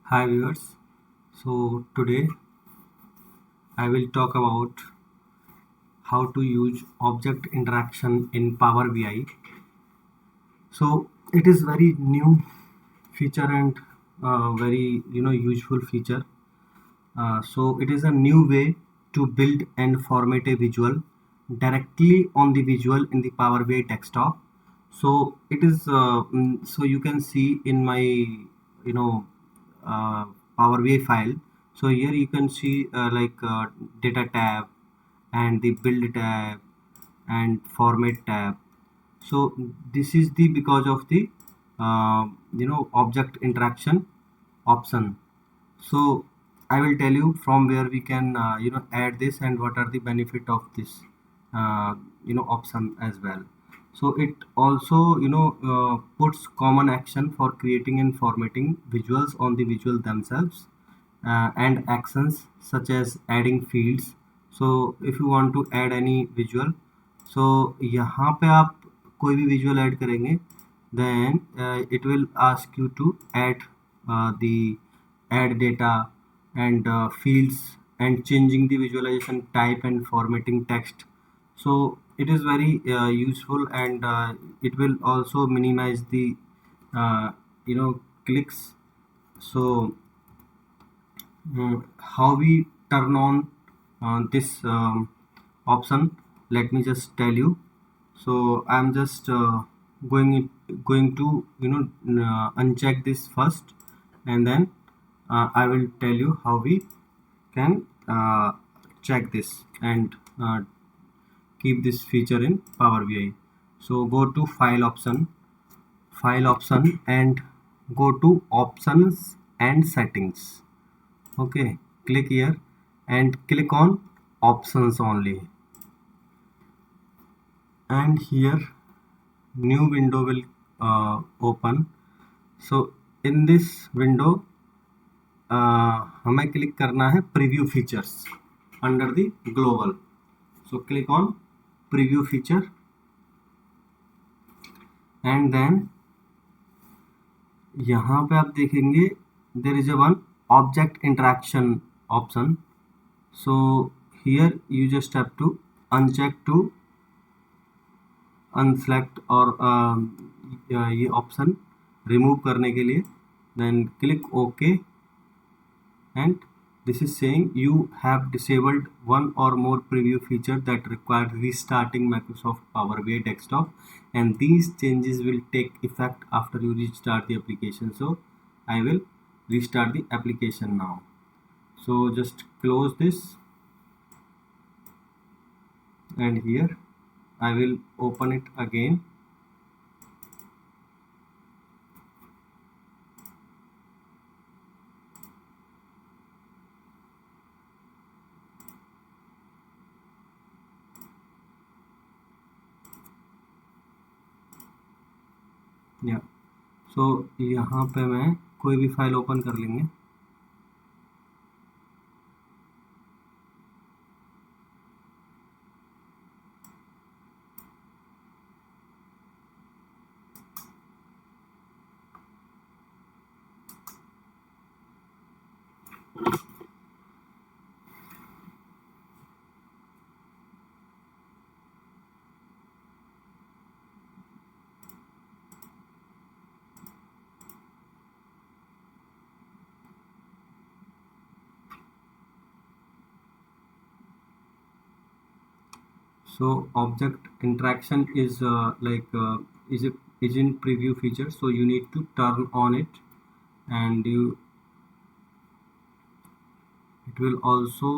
Hi viewers. So today I will talk about how to use object interaction in Power BI. So it is very new feature and very useful feature. So it is a new way to build and format a visual directly on the visual in the Power BI desktop. So it is so you can see in my uh, Power BI file. So here you can see data tab and the build tab and format tab. So this is the because of the object interaction option. So I will tell you from where we can add this and what are the benefit of this option as well. So it also puts common action for creating and formatting visuals on the visual themselves, and actions such as adding fields. So if you want to add any visual, so यहाँ पे आप कोई भी visual add करेंगे, then it will ask you to the add data and fields and changing the visualization type and formatting text. So it is very useful, and it will also minimize the uh, clicks. So how we turn on this option, let me just tell you. So I'm just going to uncheck this first, and then I will tell you how we can check this and keep this feature in Power BI. So go to file option and go to options and settings. Okay, click here and click on options only, and here new window will open. So in this window हमें click करना है preview features under the global. So click on preview feature and then यहाँ पे आप देखेंगे there is a one object interaction option. So here you just have to uncheck to unselect और ये option remove करने के लिए then click okay, and this is saying you have disabled one or more preview feature that require restarting Microsoft Power BI desktop, and these changes will take effect after you restart the application. So I will restart the application now. So just close this, and here I will open it again. या सो यहाँ पे मैं कोई भी file open कर लेंगे. So object interaction is is in preview feature, so you need to turn on it, and it will also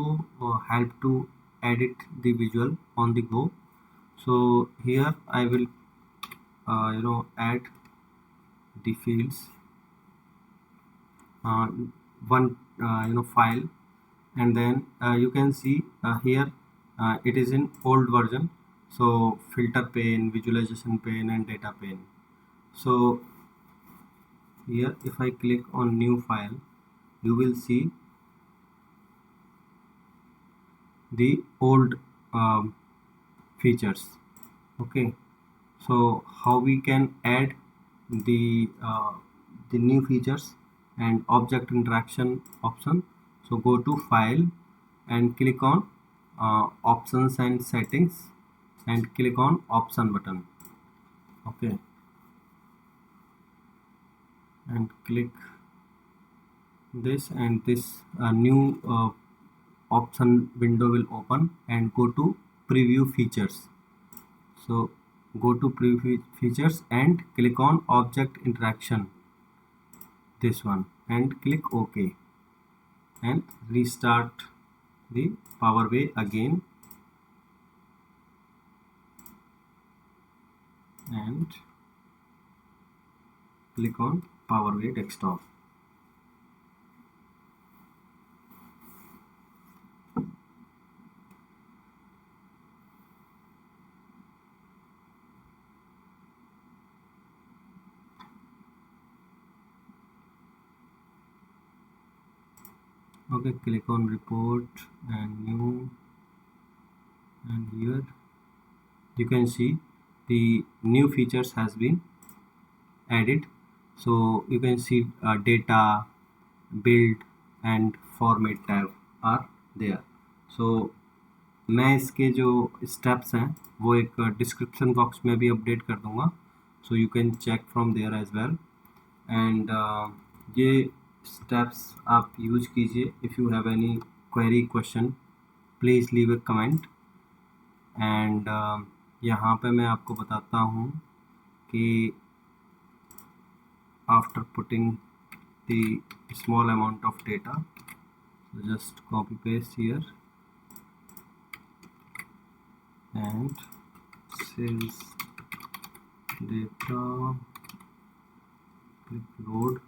help to edit the visual on the go. So here I will add the fields, uh, one file, and then you can see here it is in old version. So filter pane, visualization pane, and data pane. So here if I click on new file, you will see the old features. Okay, so how we can add the new features? and object interaction option. So go to file and click on options and settings and click on option button. Okay, and click this, and this new option window will open, and go to preview features. So go to preview features and click on object interaction, this one, and click OK, and restart the Power BI again, and click on Power BI desktop. Okay, click on report and new, and here you can see the new features has been added. So you can see data, build and format tab are there. So मैं इसके जो steps हैं वो एक description box में भी update कर दूंगा, so you can check from there as well, and ये स्टेप्स आप यूज कीजिए. If you have any query question please leave a comment. And यहाँ पे मैं आपको बताता हूँ कि after putting the small amount of data, so just copy paste here and sales data, click load.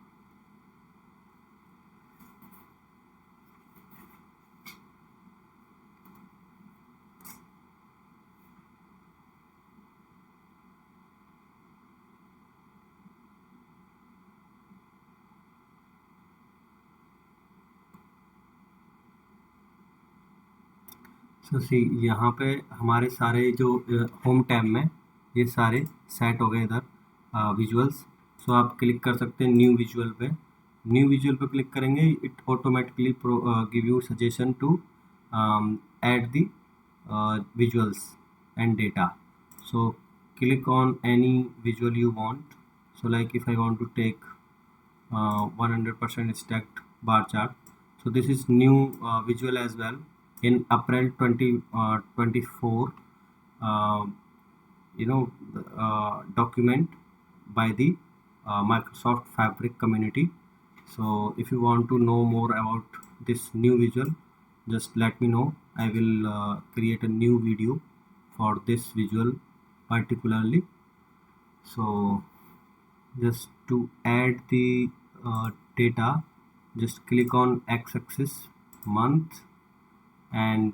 सो सी यहाँ पे हमारे सारे जो होम टैब में ये सारे सेट हो गए इधर विजुअल्स. सो आप क्लिक कर सकते हैं न्यू विजुअल पे. न्यू विजुअल पे क्लिक करेंगे, it automatically give you suggestion to add the visuals and data. So click on any visual you want. So like if I want to take 100% stacked bar chart, so this is new visual as well in April 2024, document by the Microsoft Fabric community. So if you want to know more about this new visual, just let me know. I will create a new video for this visual particularly. So just to add the data, just click on x-axis month, and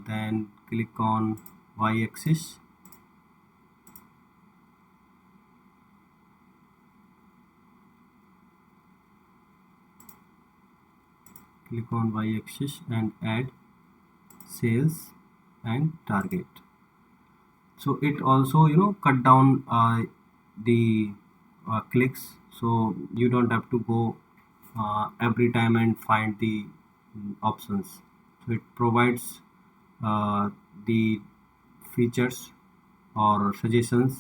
then click on y-axis, and add sales and target. So it also cut down the clicks, so you don't have to go every time and find the options. So it provides the features or suggestions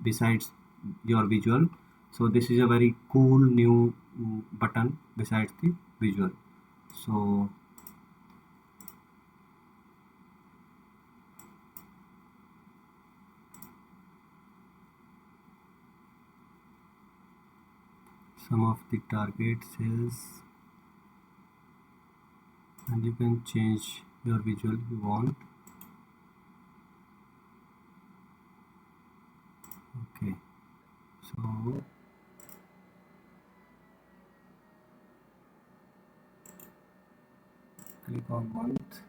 besides your visual. So this is a very cool new button besides the visual. So some of the target sales, and you can change your visual you want. Okay, so click on month,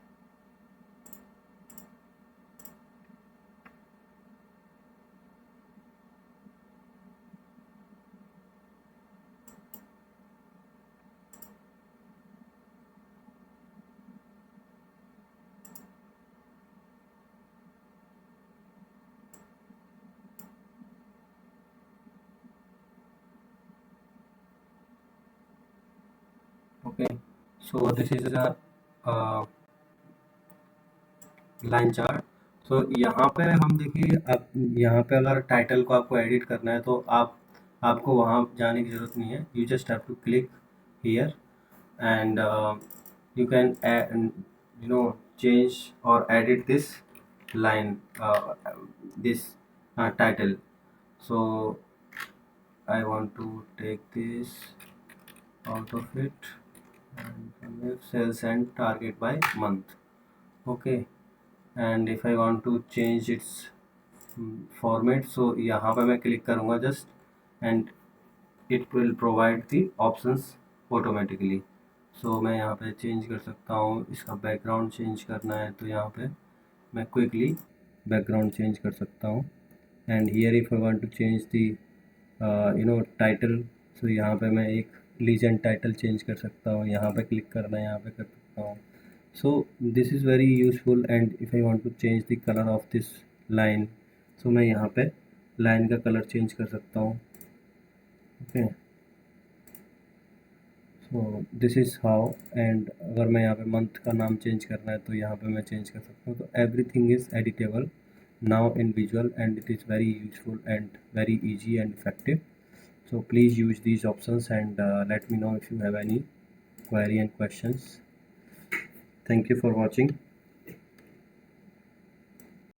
Okay, so this is a line chart. तो यहाँ पे हम देखिए, अब यहाँ पे अगर title को आपको एडिट करना है तो आपको वहाँ जाने की ज़रूरत नहीं है। You just have to click here and you can change or edit this line, this title. So I want to take this out of it and sales and target by month. Okay, and if I want to change its format, so यहाँ पे मैं click करूँगा just and it will provide the options automatically. So मैं यहाँ पे change कर सकता हूँ, इसका बैकग्राउंड चेंज करना है तो यहाँ पे मैं क्विकली बैकग्राउंड चेंज कर सकता हूँ। And here if I want to change the title, so यहाँ पे मैं एक लीजेंड टाइटल चेंज कर सकता हूँ। यहाँ पे क्लिक करना है, यहाँ पे कर सकता हूँ। So this is very useful. And if I want to change the colour of this line, so मैं यहाँ पे लाइन का कलर चेंज कर सकता हूँ। Okay, so this is how. And अगर मैं यहाँ पे मंथ का नाम चेंज करना है तो यहाँ पे मैं चेंज कर सकता हूँ। तो everything is editable now in visual, and it is very useful and very easy and effective. So please use these options and let me know if you have any query and questions. Thank you for watching.